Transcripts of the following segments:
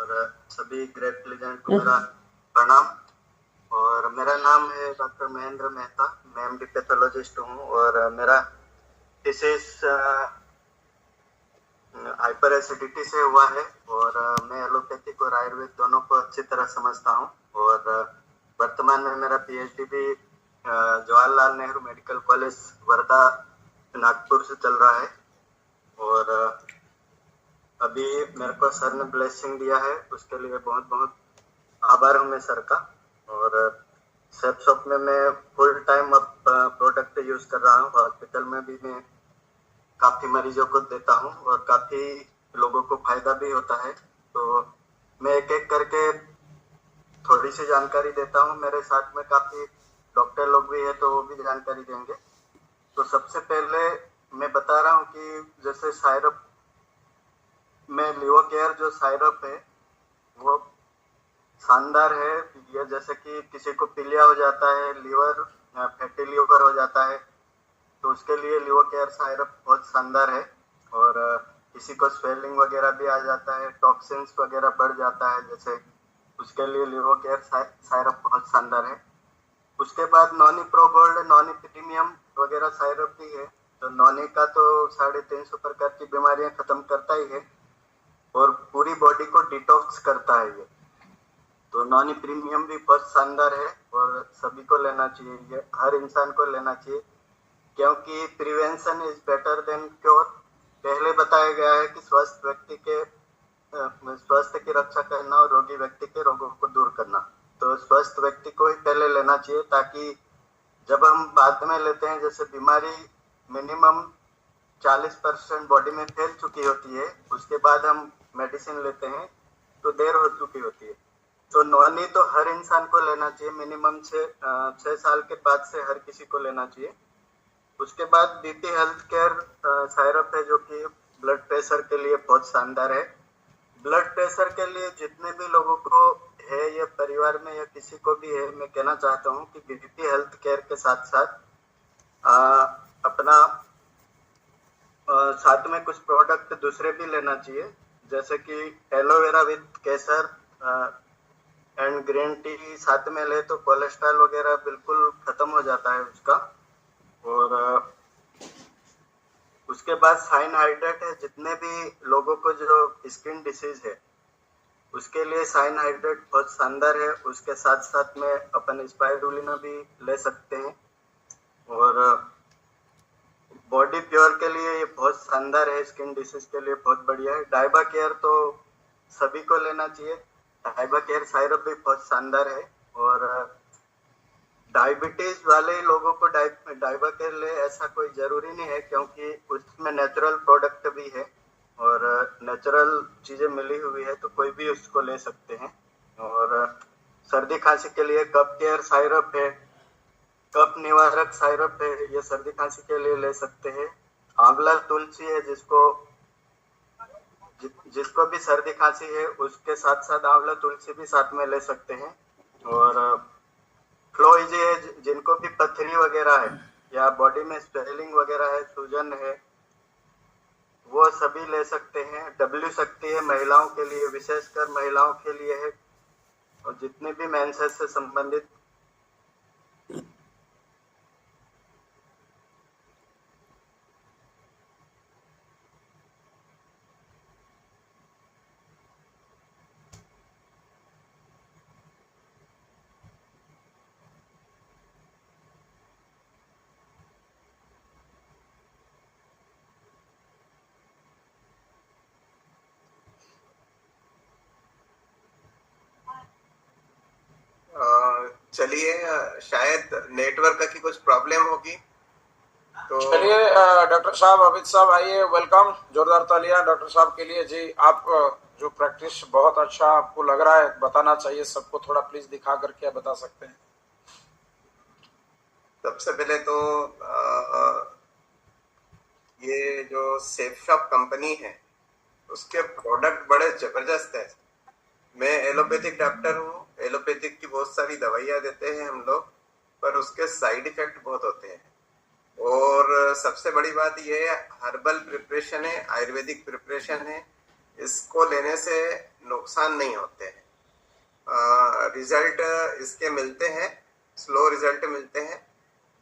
और सभी great legend को मेरा प्रणाम। और मेरा नाम है डॉक्टर महेंद्र मेहता, मैं एमडी पैथोलॉजिस्ट हूँ और मेरा थीसिस हाइपर एसिडिटी से हुआ है और मैं एलोपैथिक और आयुर्वेद दोनों को अच्छी तरह समझता हूँ और वर्तमान में मेरा पीएचडी भी जवाहरलाल नेहरू मेडिकल कॉलेज वर्धा नागपुर से चल रहा है और अभी मेरे को सर ने ब्लेसिंग दिया है, उसके लिए बहुत बहुत आभार हूँ मैं सर का। और सेफ शॉप में मैं फुल टाइम अब प्रोडक्ट यूज कर रहा हूँ, हॉस्पिटल में भी मैं काफी मरीजों को देता हूँ और काफी लोगों को फायदा भी होता है। तो मैं एक एक करके थोड़ी सी जानकारी देता हूँ, मेरे साथ में काफी डॉक्टर लोग भी है तो वो भी जानकारी देंगे। तो सबसे पहले मैं बता रहा हूँ कि जैसे सायरप में लिवर केयर जो सायरप है वो शानदार है। ये जैसे कि किसी को पीलिया हो जाता है, लीवर फैटी लीवर हो जाता है, तो उसके लिए लिवर केयर सायरप बहुत शानदार है। और किसी को स्वेलिंग वगैरह भी आ जाता है, टॉक्सिन्स वगैरह बढ़ जाता है जैसे, उसके लिए लिवर केयर सायरप बहुत शानदार है। उसके बाद Noni pro gold, Noni premium वगैरह सायरप भी है। तो नॉनी का तो 350 प्रकार की बीमारियां खत्म करता ही है और पूरी बॉडी को डिटॉक्स करता है ये। तो नॉनी प्रीमियम भी बहुत शानदार है और सभी को लेना चाहिए, ये हर इंसान को लेना चाहिए क्योंकि prevention is better than cure. पहले बताया गया है कि स्वस्थ व्यक्ति के स्वास्थ्य की रक्षा करना और रोगी व्यक्ति के रोगों को दूर करना। तो स्वस्थ व्यक्ति को ही पहले लेना चाहिए ताकि जब हम बाद में लेते हैं, जैसे बीमारी मिनिमम 40% बॉडी में फैल चुकी होती है, उसके बाद हम मेडिसिन लेते हैं तो देर हो चुकी होती है। तो नॉनी तो हर इंसान को लेना चाहिए, मिनिमम 6 साल के बाद से हर किसी को लेना चाहिए। उसके बाद बीपी हेल्थ केयर सायरप है जो कि ब्लड प्रेशर के लिए बहुत शानदार है। ब्लड प्रेशर के लिए जितने भी लोगों को है या परिवार में या किसी को भी है, मैं कहना चाहता हूँ कि बीपी हेल्थ केयर के साथ साथ अपना साथ में कुछ प्रोडक्ट दूसरे भी लेना चाहिए, जैसे कि aloe vera with Kesar and green tea साथ में ले तो कोलेस्ट्रॉल वगैरह बिल्कुल खत्म हो जाता है उसका। और उसके बाद साइन हाइड्रेट है, जितने भी लोगों को जो स्किन डिसीज है उसके लिए साइन हाइड्रेट बहुत शानदार है। उसके साथ साथ में अपन स्पाइरुलिना भी ले सकते हैं और बॉडी प्योर के लिए ये बहुत शानदार है, स्किन डिसीज के लिए बहुत बढ़िया है। डाइबा केयर तो सभी को लेना चाहिए, डाइबा केयर सायरप भी बहुत शानदार है। और डायबिटीज वाले लोगों को डाइबा केयर ले ऐसा कोई जरूरी नहीं है क्योंकि उसमें नेचुरल प्रोडक्ट भी है और नेचुरल चीजें मिली हुई है तो कोई भी उसको ले सकते हैं। और सर्दी खांसी के लिए कफ केयर सायरप है, कफ निवारक सायरप है, ये सर्दी खांसी के लिए ले सकते हैं। आंवला तुलसी है, जिसको भी सर्दी खांसी है उसके साथ साथ आंवला तुलसी भी साथ में ले सकते हैं। और फ्लोइजी है, जिनको भी पथरी वगैरह है या बॉडी में स्वेलिंग वगैरह है, सूजन है, वो सभी ले सकते हैं। डब्ल्यू शक्ति है, महिलाओं के लिए, विशेषकर महिलाओं के लिए है। और जितने भी मेंसेस से संबंधित चलिए, शायद नेटवर्क की कुछ प्रॉब्लम होगी तो चलिए डॉक्टर साहब, अमित साहब आइए, वेलकम, जोरदार तालियां डॉक्टर साहब के लिए जी। आप जो प्रैक्टिस बहुत अच्छा आपको लग रहा है, बताना चाहिए सबको, थोड़ा प्लीज दिखा करके आप बता सकते हैं। सबसे पहले तो ये जो सेफ शॉप कंपनी है उसके प्रोडक्ट बड़े जबरदस्त है। मैं एलोपैथिक डॉक्टर हूँ, एलोपैथिक की बहुत सारी दवाइयाँ देते हैं हम लोग, पर उसके साइड इफेक्ट बहुत होते हैं। और सबसे बड़ी बात ये है, हर्बल प्रिपरेशन है, आयुर्वेदिक प्रिपरेशन है, इसको लेने से नुकसान नहीं होते हैं। रिजल्ट इसके मिलते हैं, स्लो रिजल्ट मिलते हैं,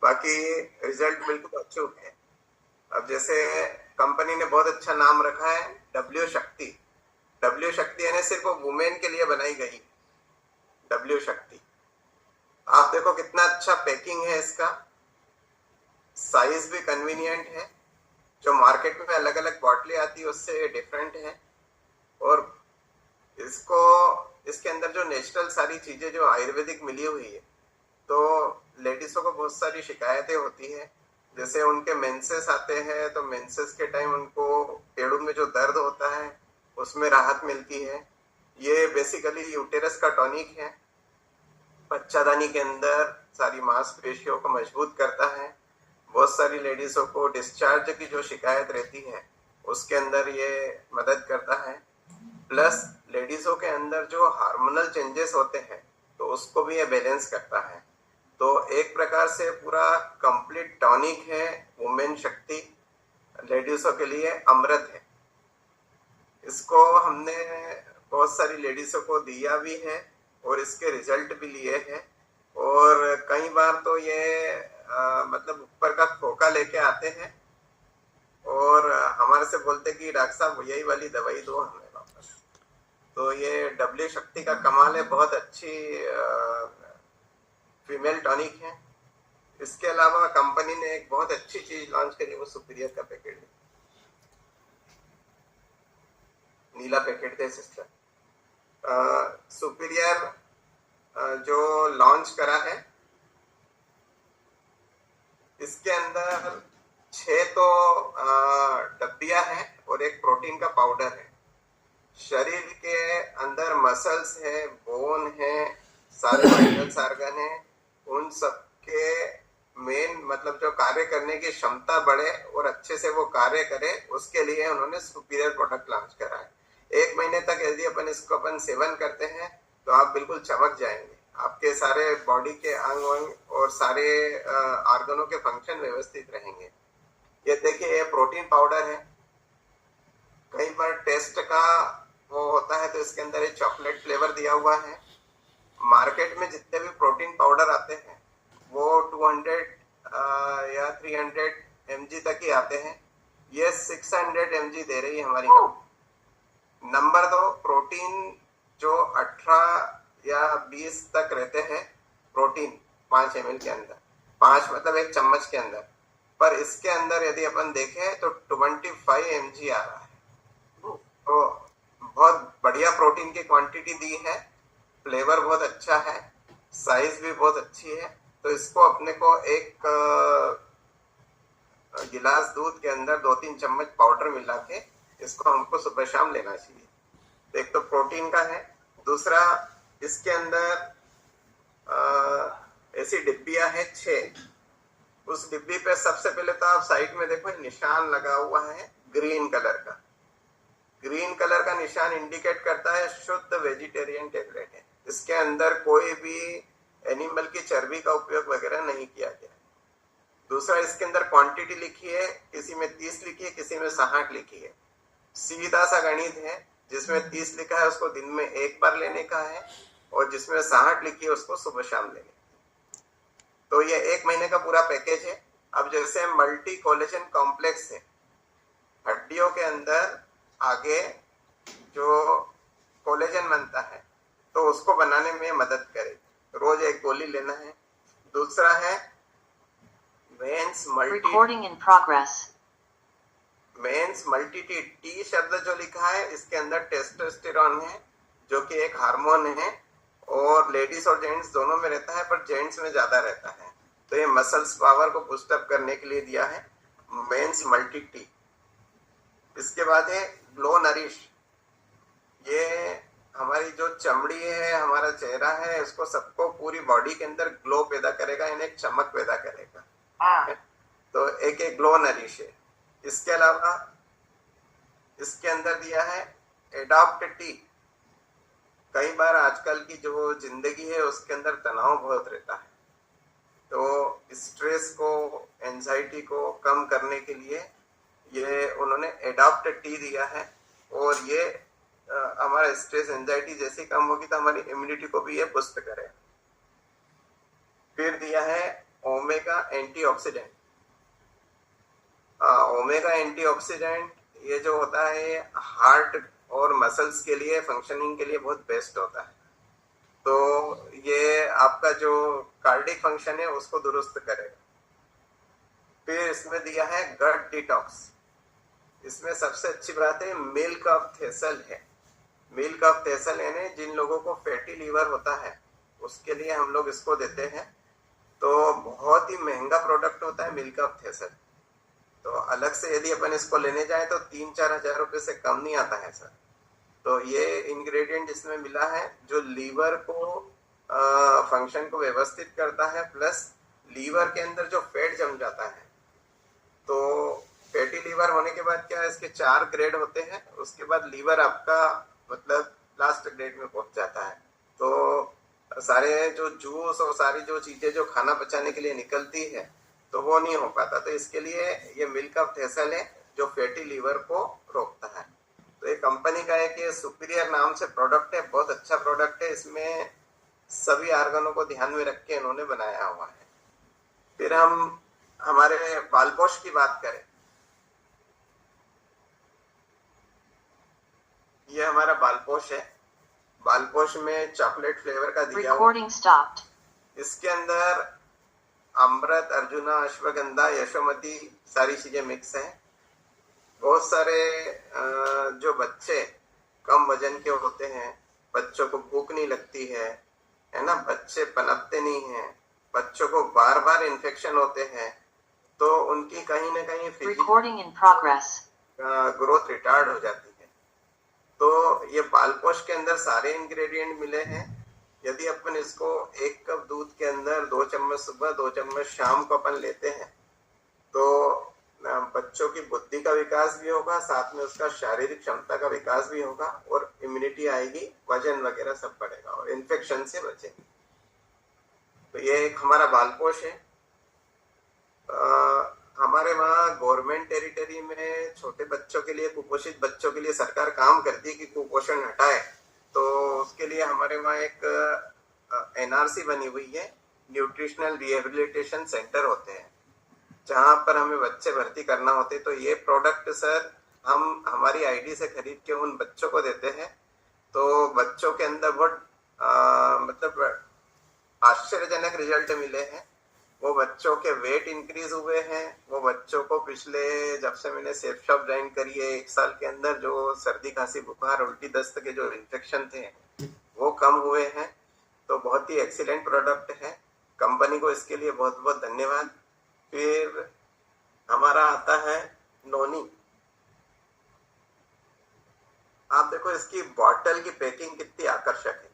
बाकी रिजल्ट बिल्कुल अच्छे होते हैं। अब जैसे कंपनी ने बहुत अच्छा नाम रखा है डब्ल्यू शक्ति। डब्ल्यू शक्ति यानी सिर्फ वो वुमेन के लिए बनाई गई डब्ल्यू शक्ति। आप देखो कितना अच्छा पैकिंग है इसका, साइज भी कन्वीनियंट है, जो मार्केट में अलग अलग बॉटलें आती है उससे डिफरेंट है। और इसको इसके अंदर जो नेचुरल सारी चीजें जो आयुर्वेदिक मिली हुई है, तो लेडीजों को बहुत सारी शिकायतें होती है, जैसे उनके मेंसेस आते हैं तो मेंसेस के टाइम उनको पेड़ों में जो दर्द होता है उसमें राहत मिलती है। ये बेसिकली यूटेरस का टॉनिक है, बच्चादानी के अंदर सारी मांसपेशियों को मजबूत करता है। बहुत सारी लेडीजों को डिस्चार्ज की जो शिकायत रहती है उसके अंदर ये मदद करता है। प्लस लेडीजों के अंदर जो हार्मोनल चेंजेस होते हैं तो उसको भी ये बैलेंस करता है। तो एक प्रकार से पूरा कंप्लीट टॉनिक है, वुमेन शक्ति, लेडीजों के लिए अमृत है। इसको हमने बहुत सारी लेडीजों को दिया भी है और इसके रिजल्ट भी लिए हैं। और कई बार तो ये मतलब ऊपर का खोखा लेके आते हैं और हमारे से बोलते कि डॉक्टर साहब यही वाली दवाई दो हमें वापस। तो ये डब्ल्यू शक्ति का कमाल है, बहुत अच्छी फीमेल टॉनिक है। इसके अलावा कंपनी ने एक बहुत अच्छी चीज लॉन्च करी, वो सुपीरियर का पैकेट है, नीला पैकेट थे सिस्टर। सुपीरियर जो लॉन्च करा है इसके अंदर 6 तो डब्बियां हैं और एक प्रोटीन का पाउडर है। शरीर के अंदर मसल्स है, बोन है, सारे वाइटल्स ऑर्गन है, उन सबके मेन मतलब जो कार्य करने की क्षमता बढ़े और अच्छे से वो कार्य करे, उसके लिए उन्होंने सुपीरियर प्रोडक्ट लॉन्च करा है। 1 महीने तक यदि अपन इसको सेवन करते हैं तो आप बिल्कुल चमक जाएंगे। आपके सारे बॉडी के अंग और सारे ऑर्गनों के फंक्शन व्यवस्थित रहेंगे। ये देखिए, ये प्रोटीन पाउडर है। कई बार टेस्ट का वो होता है तो इसके अंदर एक चॉकलेट फ्लेवर दिया हुआ है। मार्केट में जितने भी प्रोटीन पाउडर आते हैं वो 200 या 300 mg तक ही आते हैं। ये 600 mg दे रही है हमारी कंपनी। नंबर 2, प्रोटीन जो 18 या 20 तक रहते हैं प्रोटीन 5 ml के अंदर, 5 मतलब 1 चम्मच के अंदर, पर इसके अंदर यदि अपन देखें तो 25 mg आ रहा है। तो बहुत बढ़िया प्रोटीन की क्वांटिटी दी है, फ्लेवर बहुत अच्छा है, साइज भी बहुत अच्छी है। तो इसको अपने को एक गिलास दूध के अंदर 2-3 चम्मच पाउडर मिला के इसको हमको सुबह शाम लेना चाहिए। एक तो प्रोटीन का है, दूसरा इसके अंदर ऐसी डिब्बियां है 6। उस डिब्बी पे सबसे पहले तो आप साइड में देखो निशान लगा हुआ है ग्रीन कलर का। ग्रीन कलर का निशान इंडिकेट करता है शुद्ध वेजिटेरियन टेबलेट है। इसके अंदर कोई भी एनिमल की चर्बी का उपयोग वगैरह नहीं किया गया। दूसरा, इसके अंदर क्वांटिटी लिखी है, किसी में 30 लिखी है, किसी में 60 लिखी है। सीधा सा गणित है, जिसमें 30 लिखा है उसको दिन में 1 बार लेने का है और जिसमें 60 लिखी है उसको सुबह शाम लेने का। तो ये 1 महीने का पूरा पैकेज है। अब जैसे मल्टी कोलेजन कॉम्प्लेक्स है, हड्डियों के अंदर आगे जो कोलेजन बनता है तो उसको बनाने में मदद करे। रोज 1 गोली लेना है। दूसरा है मेंस मल्टी टी शब्द जो लिखा है इसके अंदर टेस्टोस्टेरोन है, जो कि एक हार्मोन है और लेडीज और जेंट्स दोनों में रहता है, पर जेंट्स में ज्यादा रहता है। तो ये मसल्स पावर को बूस्ट अप करने के लिए दिया है मेंस मल्टी टी। इसके बाद है ग्लो नरिश। ये हमारी जो चमड़ी है, हमारा चेहरा है, इसको सबको पूरी बॉडी के अंदर ग्लो पैदा करेगा, यानी एक चमक पैदा करेगा। तो एक ग्लो नरिश है। इसके अलावा इसके अंदर दिया है एडॉप्ट टी। कई बार आजकल की जो जिंदगी है उसके अंदर तनाव बहुत रहता है, तो स्ट्रेस को, एंजाइटी को कम करने के लिए ये उन्होंने एडॉप्ट टी दिया है। और ये हमारा स्ट्रेस एंजाइटी जैसे कम होगी तो हमारी इम्यूनिटी को भी ये बूस्ट करेगा। फिर दिया है ओमेगा एंटीऑक्सीडेंट। ओमेगा एंटीऑक्सीडेंट ये जो होता है हार्ट और मसल्स के लिए फंक्शनिंग के लिए बहुत बेस्ट होता है। तो ये आपका जो कार्डिक फंक्शन है उसको दुरुस्त करेगा। फिर इसमें दिया है गट डिटॉक्स। इसमें सबसे अच्छी बात है मिल्क ऑफ थेसल है। मिल्क ऑफ थेसल यानी जिन लोगों को फैटी लीवर होता है उसके लिए हम लोग इसको देते हैं। तो बहुत ही महंगा प्रोडक्ट होता है मिल्क ऑफ थेसल। तो अलग से यदि अपन इसको लेने जाए तो 3-4 हजार रुपए से कम नहीं आता है सर। तो ये इंग्रेडिएंट इसमें मिला है जो लीवर को फंक्शन को व्यवस्थित करता है, प्लस लीवर के अंदर जो फैट जम जाता है। तो फैटी लीवर होने के बाद क्या है, इसके 4 ग्रेड होते हैं। उसके बाद लीवर आपका मतलब लास्ट ग्रेड में पहुंच जाता है। तो सारे जो जूस और सारी जो चीजें जो खाना पचाने के लिए निकलती है तो वो नहीं हो पाता। तो इसके लिए ये मिल्क ऑफ थेसल है जो फैटी लीवर को रोकता है। तो ये कंपनी का है कि सुपीरियर नाम से प्रोडक्ट है, बहुत अच्छा प्रोडक्ट है। इसमें सभी आर्गनों को ध्यान में रख के इन्होंने बनाया हुआ है। फिर हम हमारे बालपोश की बात करें, ये हमारा बालपोश है। बालपोश में चॉकलेट फ्लेवर का दिया हुआ। इसके अंदर अमृत, अर्जुना, अश्वगंधा, यशोमती सारी चीजें मिक्स हैं। बहुत सारे जो बच्चे कम वजन के होते हैं, बच्चों को भूख नहीं लगती है ना, बच्चे पनपते नहीं हैं, बच्चों को बार बार इन्फेक्शन होते हैं, तो उनकी कहीं ना कहीं ग्रोथ रिटार्ड हो जाती है। तो ये बालपोश के अंदर सारे इंग्रेडिएंट मिले हैं। यदि अपन इसको 1 कप दूध के अंदर 2 चम्मच सुबह 2 चम्मच शाम को अपन लेते हैं तो बच्चों की बुद्धि का विकास भी होगा, साथ में उसका शारीरिक क्षमता का विकास भी होगा और इम्यूनिटी आएगी, वजन वगैरह सब बढ़ेगा और इन्फेक्शन से बचेंगे। तो ये एक हमारा बालपोश है। हमारे वहाँ गवर्नमेंट टेरिटरी में छोटे बच्चों के लिए, कुपोषित बच्चों के लिए सरकार काम करती है कि कुपोषण हटाए। तो उसके लिए हमारे वहाँ एक एनआरसी बनी हुई है, न्यूट्रिशनल रिहेबिलिटेशन सेंटर होते हैं, जहाँ पर हमें बच्चे भर्ती करना होते। तो ये प्रोडक्ट सर हम हमारी आईडी से खरीद के उन बच्चों को देते हैं। तो बच्चों के अंदर बहुत मतलब आश्चर्यजनक रिजल्ट मिले हैं। वो बच्चों के वेट इंक्रीज हुए हैं। वो बच्चों को पिछले जब से मैंने सेफ शॉप ज्वाइन करी है 1 साल के अंदर जो सर्दी खांसी बुखार उल्टी दस्त के जो इन्फेक्शन थे वो कम हुए हैं। तो बहुत ही एक्सीलेंट प्रोडक्ट है। कंपनी को इसके लिए बहुत बहुत धन्यवाद। फिर हमारा आता है नोनी। आप देखो इसकी बॉटल की पैकिंग कितनी आकर्षक है।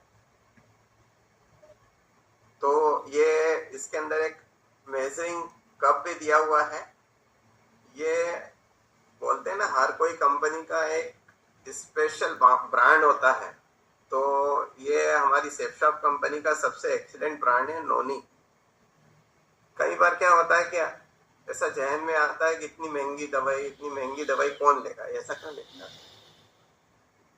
तो ये इसके अंदर एक मेजरिंग कप भी दिया हुआ है। ये बोलते हैं ना हर कोई कंपनी का एक स्पेशल ब्रांड होता है। तो ये हमारी सेफ शॉप कंपनी का सबसे एक्सीलेंट ब्रांड है नोनी। कई बार क्या होता है, क्या ऐसा जहन में आता है कि इतनी महंगी दवाई कौन लेगा, ऐसा क्यों लेगा,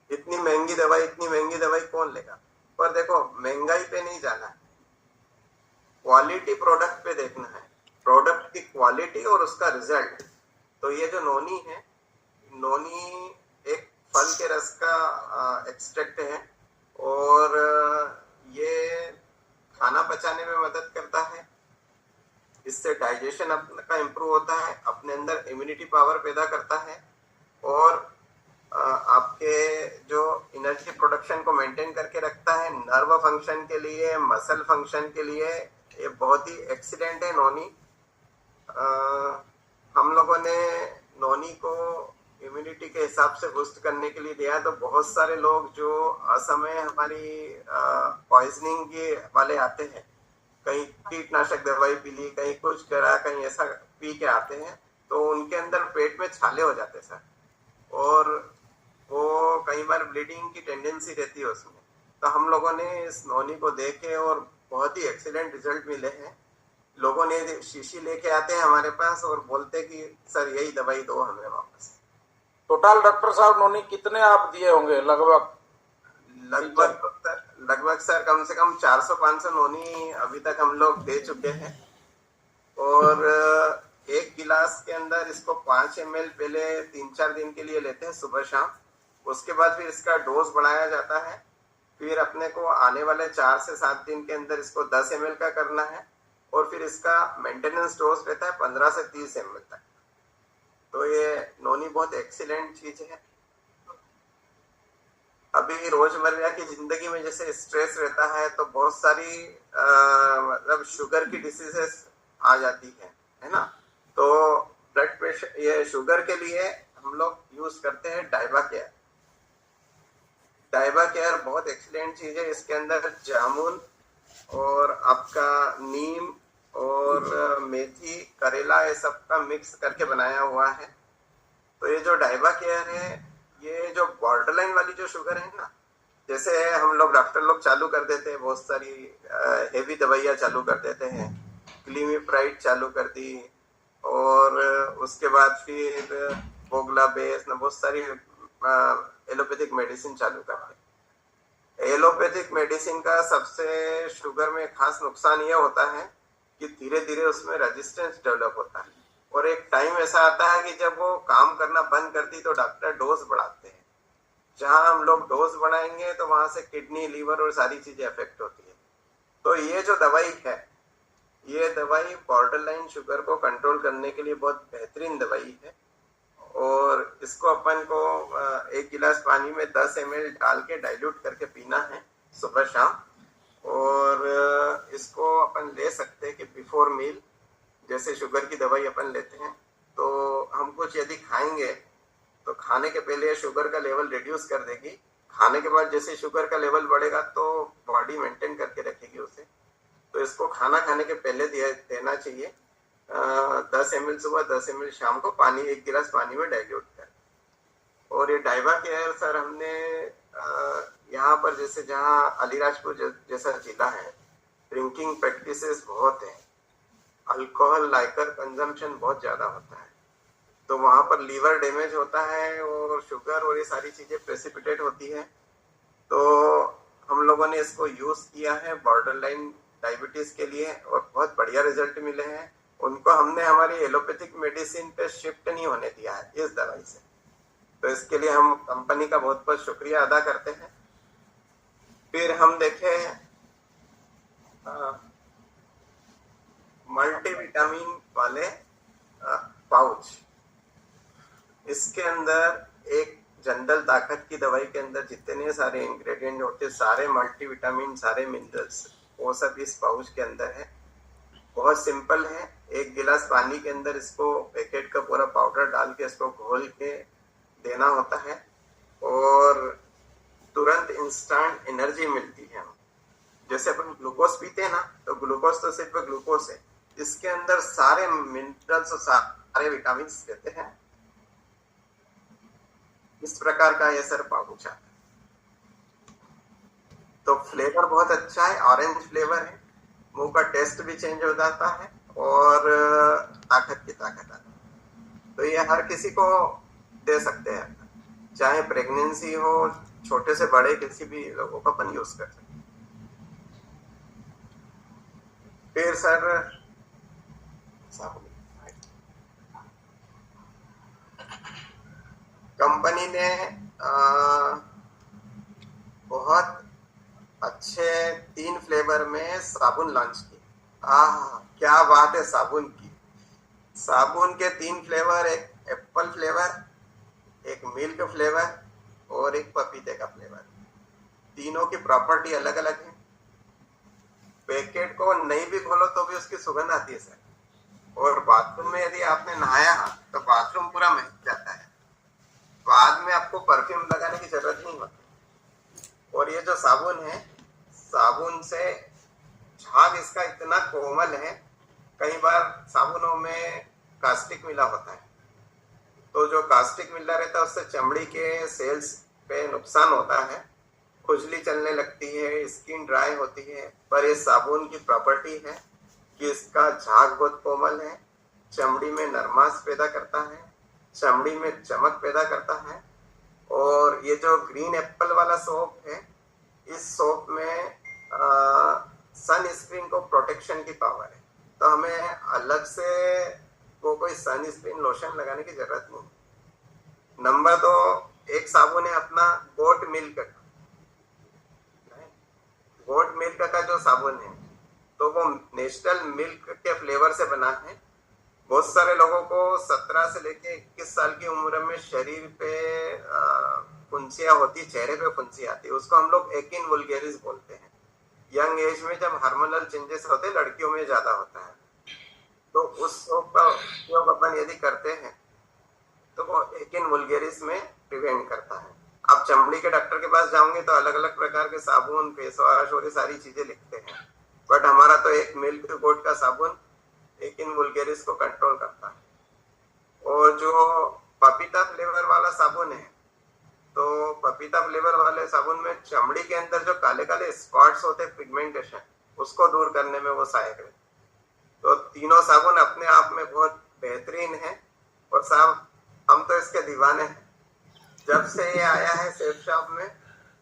इतनी महंगी दवाई कौन लेगा। पर देखो महंगाई पे नहीं जाना है, क्वालिटी प्रोडक्ट पे देखना है, प्रोडक्ट की क्वालिटी और उसका रिजल्ट। तो ये जो नोनी है, नोनी एक फल के रस का एक्सट्रैक्ट है और ये खाना पचाने में मदद करता है। इससे डाइजेशन का इम्प्रूव होता है, अपने अंदर इम्यूनिटी पावर पैदा करता है और आपके जो एनर्जी प्रोडक्शन को मेंटेन करके रखता है। नर्व फंक्शन के लिए, मसल फंक्शन के लिए ये बहुत ही एक्सीलेंट है नोनी। हम लोगों ने नोनी को इम्यूनिटी के हिसाब से बूस्ट करने के लिए दिया। तो बहुत सारे लोग जो असमय हमारी पॉइजनिंग के वाले आते हैं, कहीं कीटनाशक दवाई पी ली, कहीं कुछ करा, कहीं ऐसा पी के आते हैं, तो उनके अंदर पेट में छाले हो जाते हैं सर और वो कई बार ब्लीडिंग की टेंडेंसी रहती है उसमें। तो हम लोगों ने इस नोनी को देखे और बहुत ही एक्सीलेंट रिजल्ट मिले हैं। लोगों ने शीशी लेके आते हैं हमारे पास और बोलते कि सर यही दवाई दो हमें वापस। टोटल डॉक्टर साहब नोनी कितने आप दिए होंगे लगभग? लगभग सर कम से कम 400-500 नोनी अभी तक हम लोग दे चुके हैं। और एक गिलास के अंदर इसको 5 ml पहले 3-4 दिन के लिए लेते हैं सुबह शाम। उसके बाद फिर इसका डोज बढ़ाया जाता है। फिर अपने को आने वाले 4 से 7 दिन के अंदर इसको 10 ml का करना है। और फिर इसका मेंटेनेंस डोज रहता है 15 से 30 ml तक। तो ये नोनी बहुत एक्सीलेंट चीज है। अभी रोजमर्रा की जिंदगी में जैसे स्ट्रेस रहता है तो बहुत सारी मतलब शुगर की डिसीजेस आ जाती है ना। तो ब्लड प्रेशर, ये शुगर के लिए हम लोग यूज करते हैं डाइबा केयर। डाइबा केयर बहुत एक्सीलेंट चीज है। इसके अंदर जामुन और आपका नीम और मेथी, करेला, ये सब का मिक्स करके बनाया हुआ है। तो ये जो डाइबा केयर है, ये जो बॉर्डरलाइन वाली जो शुगर है ना, जैसे हम लोग डॉक्टर लोग चालू कर देते हैं, बहुत सारी हेवी दवाइयाँ चालू कर देते हैं, ग्लिमिप्राइड चालू कर दी, और उसके बाद फिर बोगला बेस ना बहुत सारी एलोपैथिक मेडिसिन चालू कर दी। एलोपैथिक मेडिसिन का सबसे शुगर में खास नुकसान ये होता है कि धीरे धीरे उसमें रेजिस्टेंस डेवलप होता है। और एक टाइम ऐसा आता है कि जब वो काम करना बंद करती तो डॉक्टर डोज बढ़ाते हैं। जहां हम लोग डोज बढ़ाएंगे तो वहां से किडनी, लीवर और सारी चीजें अफेक्ट होती है। तो ये जो दवाई है, ये दवाई बॉर्डरलाइन शुगर को कंट्रोल करने के लिए बहुत बेहतरीन दवाई है। और इसको अपन को 1 गिलास पानी में 10 ml डाल के डाइल्यूट करके पीना है सुबह शाम। और इसको अपन ले सकते हैं कि बिफोर मील, जैसे शुगर की दवाई अपन लेते हैं तो हम कुछ यदि खाएंगे तो खाने के पहले शुगर का लेवल रिड्यूस कर देगी। खाने के बाद जैसे शुगर का लेवल बढ़ेगा तो बॉडी मेंटेन करके रखेगी उसे। तो इसको खाना खाने के पहले देना चाहिए। 10 ml सुबह, 10 ml शाम को, पानी 1 गिलास पानी में डाइल्यूट कर। और ये डाइबा केयर सर हमने यहाँ पर जैसे जहाँ अलीराजपुर जैसा जिला है, ड्रिंकिंग प्रैक्टिसेस बहुत है, अल्कोहल लाइकर कंजम्पशन बहुत ज्यादा होता है। तो वहां पर लीवर डैमेज होता है और शुगर और ये सारी चीजें प्रेसिपिटेट होती है। तो हम लोगों ने इसको यूज किया है बॉर्डरलाइन डायबिटीज के लिए और बहुत बढ़िया रिजल्ट मिले हैं। उनको हमने हमारी एलोपैथिक मेडिसिन पे शिफ्ट नहीं होने दिया है इस दवाई से। तो इसके लिए हम कंपनी का बहुत बहुत शुक्रिया अदा करते हैं। फिर हम देखे मल्टीविटामिन वाले पाउच। इसके अंदर एक जनरल ताकत की दवाई के अंदर जितने सारे इंग्रेडिएंट होते, सारे मल्टीविटामिन, सारे मिनरल्स, वो सब इस पाउच के अंदर है। बहुत सिंपल है। 1 गिलास पानी के अंदर इसको पैकेट का पूरा पाउडर डाल के इसको घोल के देना होता है और तुरंत इंस्टेंट एनर्जी मिलती है। जैसे अपन ग्लूकोज पीते हैं ना, तो ग्लूकोज तो सिर्फ ग्लूकोज है, इसके अंदर सारे मिनरल्स और सारे विटामिन रहते हैं। इस प्रकार का ये सर पाउच है। तो फ्लेवर बहुत अच्छा है, ऑरेंज फ्लेवर है, मुंह का टेस्ट भी चेंज हो जाता है और ताकत की ताकत आती है। तो ये हर किसी को दे सकते हैं, चाहे प्रेगनेंसी हो, छोटे से बड़े किसी भी लोगों को अपन यूज कर सकते हैं। फिर सर कंपनी ने बहुत अच्छे 3 फ्लेवर में साबुन लॉन्च किए। क्या बात है साबुन की। साबुन के 3 फ्लेवर, एक एप्पल फ्लेवर, एक मिल्क फ्लेवर और एक पपीते का फ्लेवर। तीनों की प्रॉपर्टी अलग अलग है। पैकेट को नहीं भी खोलो तो भी उसकी सुगंध आती है सर। और बाथरूम में यदि आपने नहाया तो बाथरूम पूरा महक जाता है। बाद में आपको परफ्यूम लगाने की जरूरत नहीं होती। और ये जो साबुन है, साबुन से झाग इसका इतना कोमल है। कई बार साबुनों में कास्टिक मिला होता है, तो जो कास्टिक मिला रहता है उससे चमड़ी के सेल्स पे नुकसान होता है, खुजली चलने लगती है, स्किन ड्राई होती है। पर ये साबुन की प्रॉपर्टी है कि इसका झाग बहुत कोमल है, चमड़ी में नरमाश पैदा करता है, चमड़ी में चमक पैदा करता है। और ये जो ग्रीन एप्पल वाला सोप है, इस सोप में सन स्क्रीन को प्रोटेक्शन की पावर है, तो हमें अलग से कोई सन स्क्रीन लोशन लगाने की जरूरत नहीं। नंबर 2, एक साबुन है अपना गोट मिल्क का। गोट मिल्क का जो साबुन है तो वो नेचुरल मिल्क के फ्लेवर से बना है। बहुत सारे लोगों को 17 से लेके 21 साल की उम्र में शरीर पे फुंसियां होती, चेहरे पे फुंसी आती है, उसको हम लोग एकिन वुल्गेरिस बोलते हैं। यंग एज में जब हार्मोनल चेंजेस होते हैं, लड़कियों में ज्यादा होता है, तो उस सोप का उपयोग अपन यदि करते हैं तो वो एकिन वुल्गेरिस में प्रिवेंट करता है। आप चमड़ी के डॉक्टर के पास जाओगे तो अलग अलग प्रकार के साबुन, फेस वॉश और ये सारी चीजें लिखते हैं, बट हमारा तो एक मिल्क गोट का साबुन एकिन वुल्गेरिस को कंट्रोल करता है। और जो पपीता फ्लेवर वाला साबुन है, तो पपीता फ्लेवर वाले साबुन में चमड़ी के अंदर जो काले काले स्पॉट्स होते हैं, पिगमेंटेशन, उसको दूर करने में वो सहायक है। तो तीनों साबुन अपने आप में बहुत बेहतरीन है और साहब हम तो इसके दीवाने हैं। जब से ये आया है सेफ शॉप में,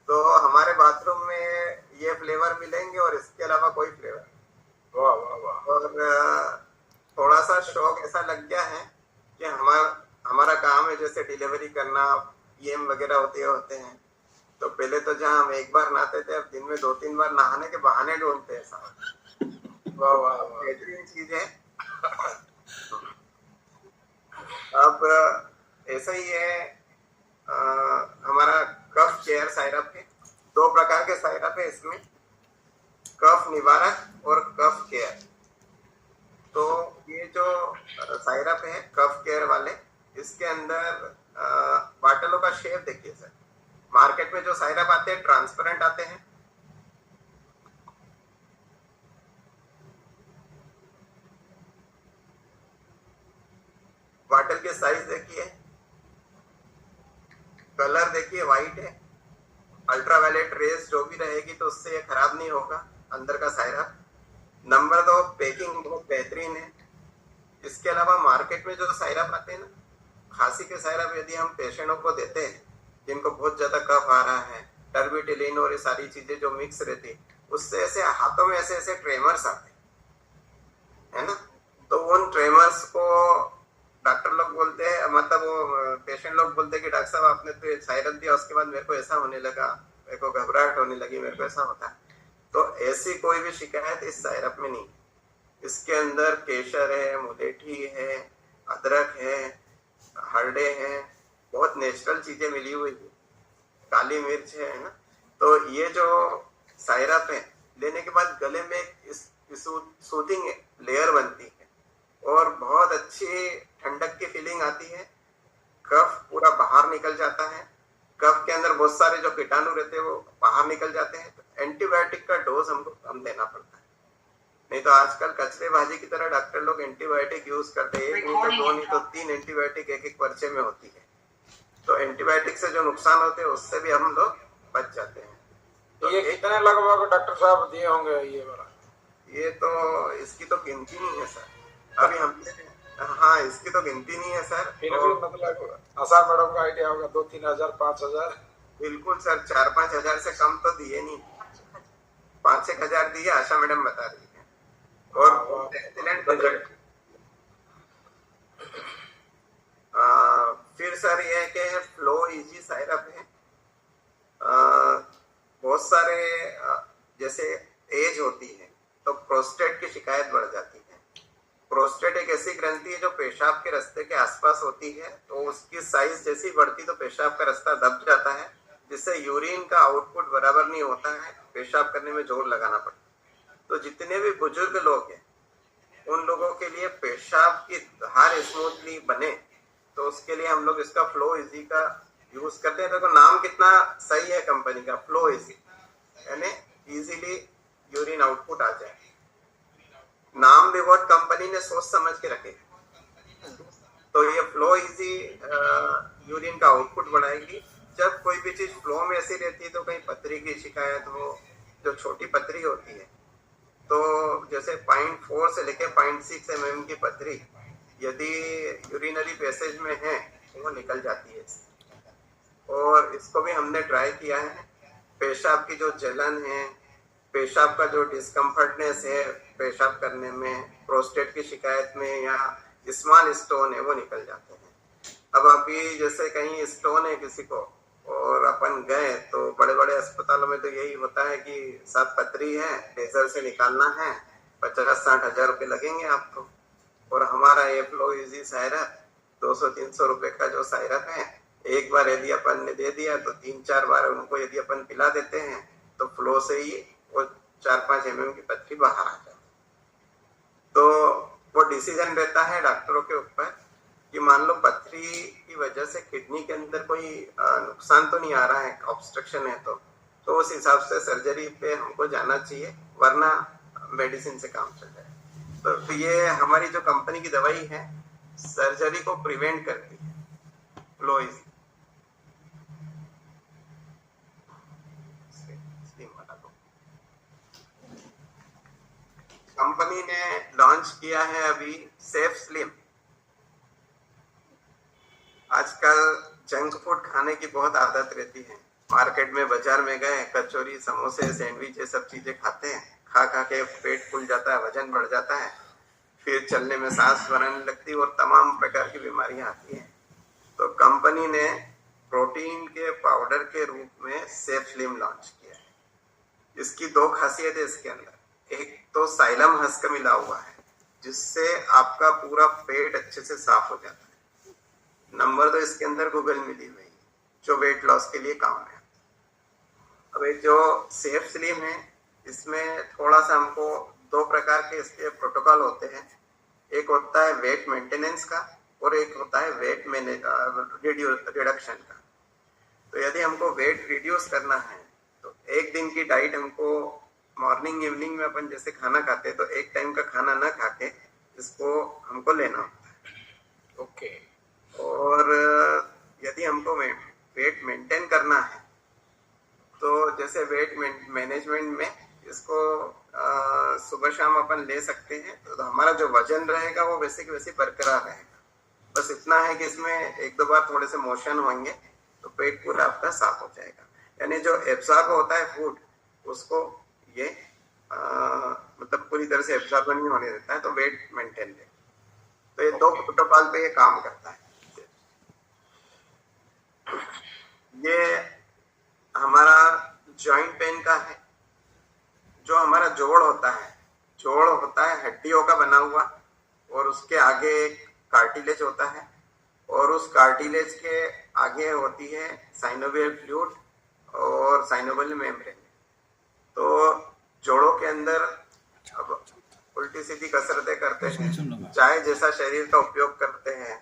तो हमारे बाथरूम में ये फ्लेवर मिलेंगे और इसके अलावा कोई फ्लेवर। वाह वाह वाह। और थोड़ा सा शौक ऐसा लग गया है कि हमारा काम है जैसे डिलीवरी करना, पीएम वगैरह होते हैं, तो पहले तो जहाँ हम एक बार नहाते थे, अब दिन में 2-3 बार नहाने के बहाने ढूंढते हैं साहब। वाह वाह वाह, बेहतरीन चीज है। अब ऐसा ही है, हमारा कफ केयर साइरप है। 2 प्रकार के साइरप है इसमें, कफ निवारक और कफ केयर। तो ये जो साइरप है कफ केयर वाले, इसके अंदर बाटलों का शेप देखिए सर। मार्केट में जो साइरप आते हैं ट्रांसपेरेंट आते हैं, बाटल के साइज देखिए, कलर देखिए, व्हाइट है। अल्ट्रावायलेट रेस जो भी रहेगी तो उससे ये खराब नहीं होगा अंदर का साइरप। नंबर 2, पैकिंग बहुत बेहतरीन है। इसके अलावा मार्केट में जो साइरप आते हैं ना, खांसी के साइरप यदि हम पेशेंटों को देते हैं जिनको बहुत ज्यादा कफ आ रहा है, टर्बिटिलिन और ये सारी चीजें जो मिक्स रहती है, उससे ऐसे हाथों में ऐसे ऐसे ट्रेमर्स आते हैं, है ना। तो उन ट्रेमर्स को डॉक्टर लोग बोलते हैं, मतलब वो पेशेंट लोग बोलते हैं कि डॉक्टर साहब आपने तो साइरप दिया, उसके बाद मेरे को ऐसा होने लगा, मेरे को घबराहट होने लगी, मेरे को ऐसा होता है। तो ऐसी कोई भी शिकायत इस साइरप में नहीं। इसके अंदर केसर है, मुलेठी है, अदरक है, हरडे है, बहुत नेचुरल चीजें मिली हुई है, काली मिर्च है ना। तो ये जो साइरप है लेने के बाद गले में एक सूदिंग लेयर बनती है और बहुत अच्छी ठंडक की फीलिंग आती है। कफ पूरा बाहर निकल जाता है, कफ के अंदर बहुत सारे जो कीटाणु रहते हैं वो बाहर निकल जाते हैं। तो एंटीबायोटिक का डोज हमको कम देना पड़ता है, नहीं तो आजकल कचरेबाजी की तरह डॉक्टर लोग एंटीबायोटिक यूज करते हैं। 1 नहीं तो 2 नहीं तो 3 एंटीबायोटिक एक पर्चे में होती है। तो एंटीबायोटिक से जो नुकसान होते हैं उससे भी हम लोग बच जाते हैं। तो ये कितने लगभग डॉक्टर साहब दिए होंगे ये वाला? ये तो इसकी तो गिनती नहीं है सर अभी हम। हाँ, इसकी तो गिनती नहीं है सर। फिर भी मतलब आशा मैडम का आइडिया होगा 2-3 हजार 5 हजार। बिल्कुल सर, 4-5 हजार से कम तो दिए नहीं, 5-6 हजार दिए, आशा मैडम बता रही है। और एक्सीलेंट बजट। फिर सर ये है कि फ्लो इजी साइरप है। बहुत सारे जैसे एज होती है तो प्रोस्टेट की शिकायत बढ़ जाती है। प्रोस्टेट एक ऐसी ग्रंथि है जो पेशाब के रास्ते के आसपास होती है, तो उसकी साइज जैसी बढ़ती तो पेशाब का रास्ता दब जाता है, जिससे यूरिन का आउटपुट बराबर नहीं होता है, पेशाब करने में जोर लगाना पड़ता है। तो जितने भी बुजुर्ग लोग हैं उन लोगों के लिए पेशाब की धार स्मूथली बने तो उसके लिए हम लोग इसका फ्लो इजी का यूज करते हैं। देखो नाम कितना सही है कंपनी का, फ्लो इजी, यानी इजीली यूरिन आउटपुट आ जाए। नाम भी बहुत कंपनी ने सोच समझ के रखे। तो ये फ्लो इजी यूरिन का आउटपुट बढ़ाएगी। जब कोई भी चीज फ्लो में ऐसी रहती है तो कहीं पथरी की शिकायत हो, जो छोटी पथरी होती है, तो जैसे 0.4 से लेके 0.6 mm की पथरी यदि यूरिनरी पैसेज में है वो निकल जाती है। और इसको भी हमने ट्राई किया है। पेशाब की जो जलन है, पेशाब का जो डिस्कम्फर्टनेस है पेशाब करने में, प्रोस्टेट की शिकायत में, या स्मॉल स्टोन है, वो निकल जाते हैं। अब अभी जैसे कहीं स्टोन है किसी को और अपन गए तो बड़े बड़े अस्पतालों में तो यही होता है कि साथ पथरी है, लेजर से निकालना है, 50-60 हजार रुपये लगेंगे आपको। और हमारा ये फ्लो इजी सायरप 200-300 रुपए का जो सायरप है, एक बार यदि अपन ने दे दिया तो 3-4 बार उनको यदि अपन पिला देते हैं तो फ्लो से ही वो 4-5 mm की पथरी बाहर आ जाती। तो वो डिसीजन रहता है डॉक्टरों के ऊपर कि मान लो पथरी की वजह से किडनी के अंदर कोई नुकसान तो नहीं आ रहा है, ऑब्स्ट्रक्शन है, तो उस हिसाब से सर्जरी पे हमको जाना चाहिए, वरना मेडिसिन से काम चल जाए। तो ये हमारी जो कंपनी की दवाई है सर्जरी को प्रिवेंट करती है। फ्लो इजी कंपनी ने लॉन्च किया है अभी सेफ स्लिम। आजकल जंक फूड खाने की बहुत आदत रहती है। मार्केट में, बाजार में गए, कचौरी, समोसे, सैंडविच, ये सब चीजें खाते हैं। खा खा के पेट फूल जाता है, वजन बढ़ जाता है, फिर चलने में सांस बनाने लगती है और तमाम प्रकार की बीमारियां आती हैं। तो कंपनी ने प्रोटीन के पाउडर के रूप में सेफ स्लिम लॉन्च किया है। इसकी 2 खासियत है इसके अंदर। एक तो साइलम हस्क मिला हुआ है जिससे आपका पूरा पेट अच्छे से साफ हो जाता है। नंबर 2, इसके अंदर गूगल मिली हुई जो वेट लॉस के लिए काम है। अब ये जो सेफ स्लिम है इसमें थोड़ा सा हमको 2 प्रकार के इसके प्रोटोकॉल होते हैं। एक होता है वेट मेंटेनेंस का और एक होता है वेट रिडक्शन का। तो यदि हमको वेट रिड्यूस करना है तो एक दिन की डाइट हमको मॉर्निंग इवनिंग में अपन जैसे खाना खाते हैं तो एक टाइम का खाना ना खा के इसको हमको लेना होता है। ओके। और यदि हमको वेट मेंटेन करना है तो जैसे वेट मैनेजमेंट में इसको सुबह शाम अपन ले सकते हैं। तो हमारा जो वजन रहेगा वो वैसे की वैसे बरकरार रहेगा। बस इतना है कि इसमें 1-2 बार थोड़े से मोशन होंगे तो पेट पूरा आपका साफ हो जाएगा। यानी जो एब्जॉर्ब होता है फूड उसको ये मतलब पूरी तरह से एब्जॉर्ब नहीं होने देता है, तो वेट मेंटेन रहे। तो ये 2 प्रोटोकॉल पे ये काम करता है। ये हमारा जॉइंट पेन का है। जो हमारा जोड़ होता है हड्डियों का बना हुआ और उसके आगे एक कार्टिलेज होता है और उस कार्टिलेज के आगे होती है साइनोवियल फ्लूइड और साइनोवियल मेम्ब्रेन। तो जोड़ों के अंदर अब उल्टी सीधी कसरतें करते हैं, चाहे जैसा शरीर का उपयोग करते हैं,